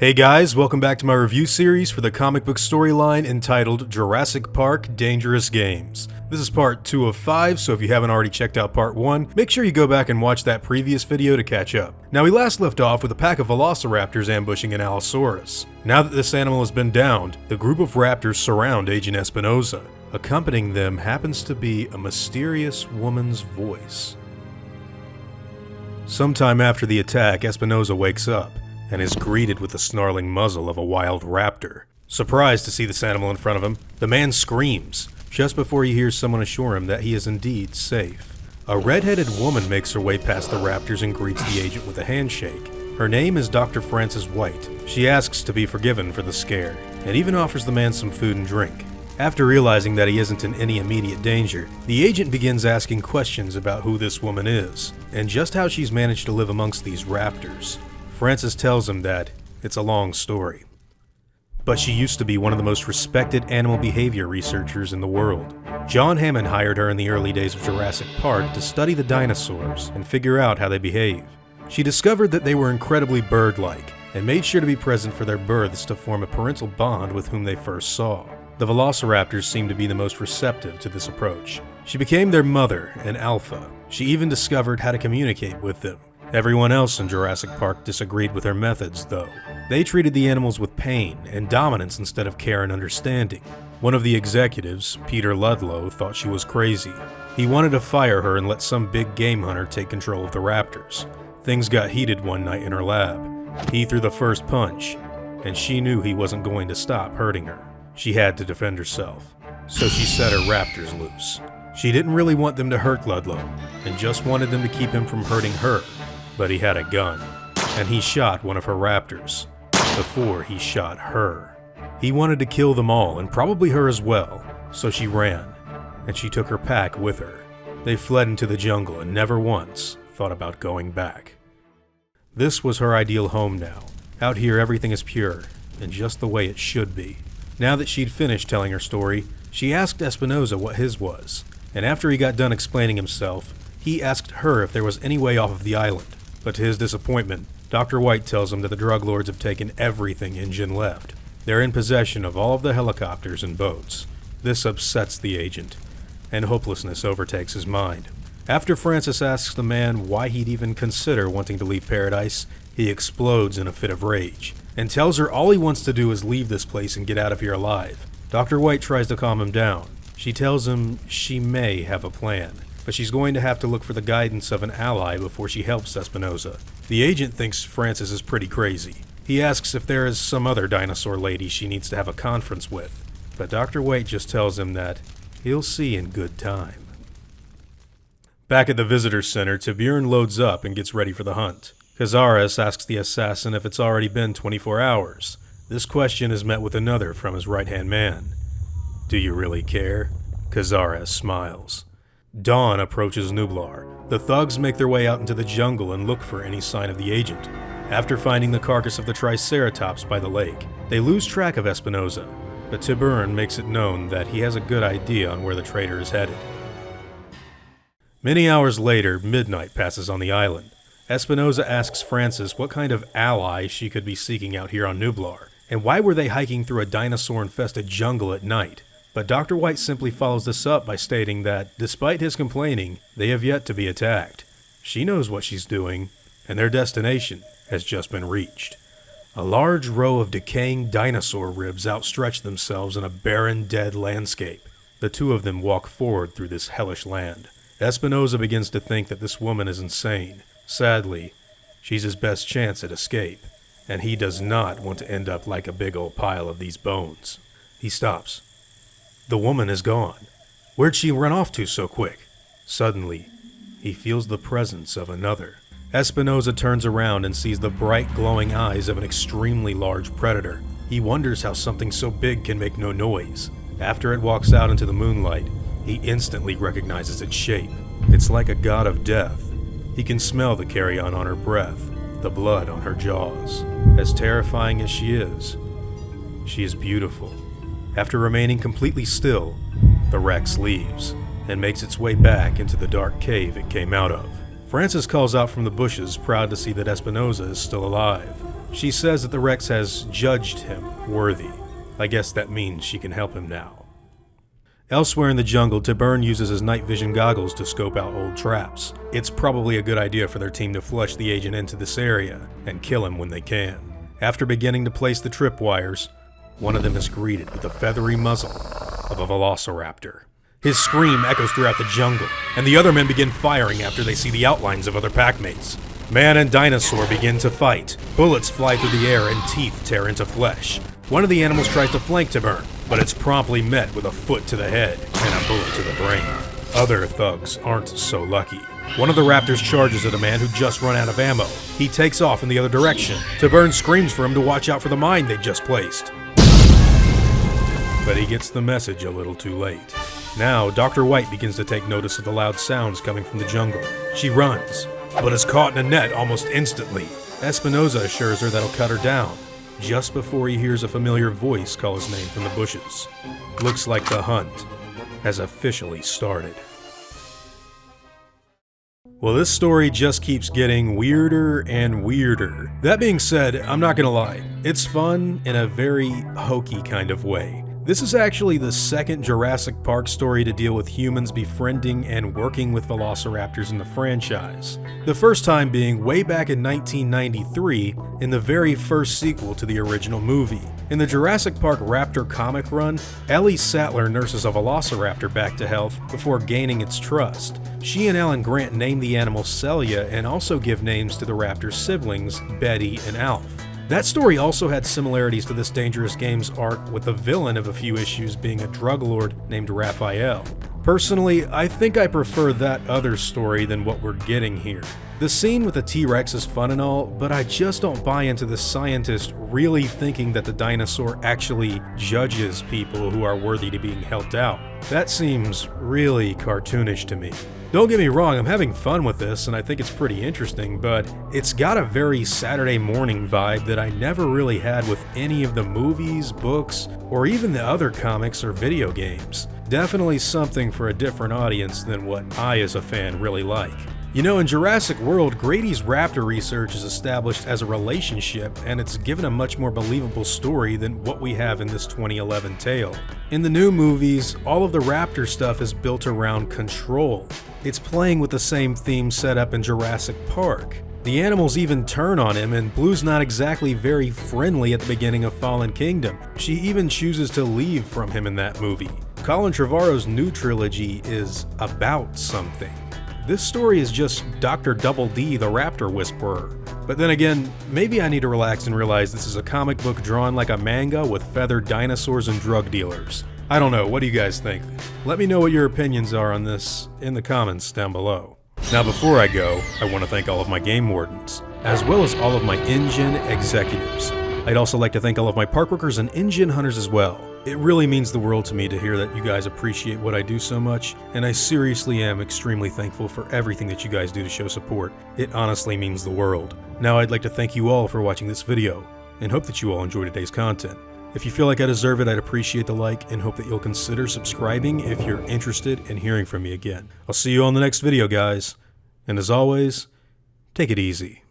Hey guys, welcome back to my review series for the comic book storyline entitled Jurassic Park Dangerous Games. This is part 2 of 5, so if you haven't already checked out part 1, make sure you go back and watch that previous video to catch up. Now we last left off with a pack of velociraptors ambushing an Allosaurus. Now that this animal has been downed, the group of raptors surround Agent Espinosa. Accompanying them happens to be a mysterious woman's voice. Sometime after the attack, Espinosa wakes up and is greeted with the snarling muzzle of a wild raptor. Surprised to see this animal in front of him, the man screams, just before he hears someone assure him that he is indeed safe. A red-headed woman makes her way past the raptors and greets the agent with a handshake. Her name is Dr. Frances White. She asks to be forgiven for the scare, and even offers the man some food and drink. After realizing that he isn't in any immediate danger, the agent begins asking questions about who this woman is, and just how she's managed to live amongst these raptors. Frances tells him that it's a long story, but she used to be one of the most respected animal behavior researchers in the world. John Hammond hired her in the early days of Jurassic Park to study the dinosaurs and figure out how they behave. She discovered that they were incredibly bird-like and made sure to be present for their births to form a parental bond with whom they first saw. The velociraptors seemed to be the most receptive to this approach. She became their mother and alpha. She even discovered how to communicate with them. Everyone else in Jurassic Park disagreed with her methods, though. They treated the animals with pain and dominance instead of care and understanding. One of the executives, Peter Ludlow, thought she was crazy. He wanted to fire her and let some big game hunter take control of the raptors. Things got heated one night in her lab. He threw the first punch, and she knew he wasn't going to stop hurting her. She had to defend herself, so she set her raptors loose. She didn't really want them to hurt Ludlow, and just wanted them to keep him from hurting her. But he had a gun, and he shot one of her raptors before he shot her. He wanted to kill them all, and probably her as well, so she ran, and she took her pack with her. They fled into the jungle and never once thought about going back. This was her ideal home now. Out here everything is pure, and just the way it should be. Now that she'd finished telling her story, she asked Espinosa what his was, and after he got done explaining himself, he asked her if there was any way off of the island. But to his disappointment, Dr. White tells him that the drug lords have taken everything InGen left. They're in possession of all of the helicopters and boats. This upsets the agent, and hopelessness overtakes his mind. After Frances asks the man why he'd even consider wanting to leave paradise, he explodes in a fit of rage, and tells her all he wants to do is leave this place and get out of here alive. Dr. White tries to calm him down. She tells him she may have a plan, but she's going to have to look for the guidance of an ally before she helps Espinosa. The agent thinks Frances is pretty crazy. He asks if there is some other dinosaur lady she needs to have a conference with, but Dr. White just tells him that he'll see in good time. Back at the visitor center, Tiburon loads up and gets ready for the hunt. Cazares asks the assassin if it's already been 24 hours. This question is met with another from his right-hand man. Do you really care? Cazares smiles. Dawn approaches Nublar. The thugs make their way out into the jungle and look for any sign of the agent. After finding the carcass of the Triceratops by the lake, they lose track of Espinosa, but Tiburon makes it known that he has a good idea on where the traitor is headed. Many hours later, midnight passes on the island. Espinosa asks Frances what kind of ally she could be seeking out here on Nublar, and why were they hiking through a dinosaur-infested jungle at night. But Dr. White simply follows this up by stating that, despite his complaining, they have yet to be attacked. She knows what she's doing, and their destination has just been reached. A large row of decaying dinosaur ribs outstretch themselves in a barren, dead landscape. The two of them walk forward through this hellish land. Espinosa begins to think that this woman is insane. Sadly, she's his best chance at escape, and he does not want to end up like a big old pile of these bones. He stops. The woman is gone. Where'd she run off to so quick? Suddenly, he feels the presence of another. Espinosa turns around and sees the bright, glowing eyes of an extremely large predator. He wonders how something so big can make no noise. After it walks out into the moonlight, he instantly recognizes its shape. It's like a god of death. He can smell the carrion on her breath, the blood on her jaws. As terrifying as she is beautiful. After remaining completely still, the Rex leaves and makes its way back into the dark cave it came out of. Frances calls out from the bushes, proud to see that Espinosa is still alive. She says that the Rex has judged him worthy. I guess that means she can help him now. Elsewhere in the jungle, TIMAN uses his night vision goggles to scope out old traps. It's probably a good idea for their team to flush the agent into this area and kill him when they can. After beginning to place the tripwires, one of them is greeted with the feathery muzzle of a velociraptor. His scream echoes throughout the jungle, and the other men begin firing after they see the outlines of other packmates. Man and dinosaur begin to fight. Bullets fly through the air and teeth tear into flesh. One of the animals tries to flank TIMAN, but it's promptly met with a foot to the head and a bullet to the brain. Other thugs aren't so lucky. One of the raptors charges at a man who just run out of ammo. He takes off in the other direction. TIMAN screams for him to watch out for the mine they just placed. But he gets the message a little too late. Now, Dr. White begins to take notice of the loud sounds coming from the jungle. She runs, but is caught in a net almost instantly. Espinosa assures her that'll cut her down, just before he hears a familiar voice call his name from the bushes. Looks like the hunt has officially started. Well, this story just keeps getting weirder and weirder. That being said, I'm not gonna lie, it's fun in a very hokey kind of way. This is actually the second Jurassic Park story to deal with humans befriending and working with velociraptors in the franchise. The first time being way back in 1993 in the very first sequel to the original movie. In the Jurassic Park Raptor comic run, Ellie Sattler nurses a velociraptor back to health before gaining its trust. She and Alan Grant name the animal Celia and also give names to the raptor's siblings, Betty and Alf. That story also had similarities to this Dangerous Games arc, with the villain of a few issues being a drug lord named Raphael. Personally, I think I prefer that other story than what we're getting here. The scene with the T-Rex is fun and all, but I just don't buy into the scientist really thinking that the dinosaur actually judges people who are worthy to being helped out. That seems really cartoonish to me. Don't get me wrong, I'm having fun with this and I think it's pretty interesting, but it's got a very Saturday morning vibe that I never really had with any of the movies, books, or even the other comics or video games. Definitely something for a different audience than what I as a fan really like. You know, in Jurassic World, Grady's raptor research is established as a relationship, and it's given a much more believable story than what we have in this 2011 tale. In the new movies, all of the raptor stuff is built around control. It's playing with the same theme set up in Jurassic Park. The animals even turn on him, and Blue's not exactly very friendly at the beginning of Fallen Kingdom. She even chooses to leave from him in that movie. Colin Trevorrow's new trilogy is about something. This story is just Dr. Double D, the Raptor Whisperer. But then again, maybe I need to relax and realize this is a comic book drawn like a manga with feathered dinosaurs and drug dealers. I don't know, what do you guys think? Let me know what your opinions are on this in the comments down below. Now before I go, I want to thank all of my game wardens, as well as all of my InGen executives. I'd also like to thank all of my park workers and InGen hunters as well. It really means the world to me to hear that you guys appreciate what I do so much, and I seriously am extremely thankful for everything that you guys do to show support. It honestly means the world. Now I'd like to thank you all for watching this video, and hope that you all enjoy today's content. If you feel like I deserve it, I'd appreciate the like, and hope that you'll consider subscribing if you're interested in hearing from me again. I'll see you on the next video, guys, and as always, take it easy.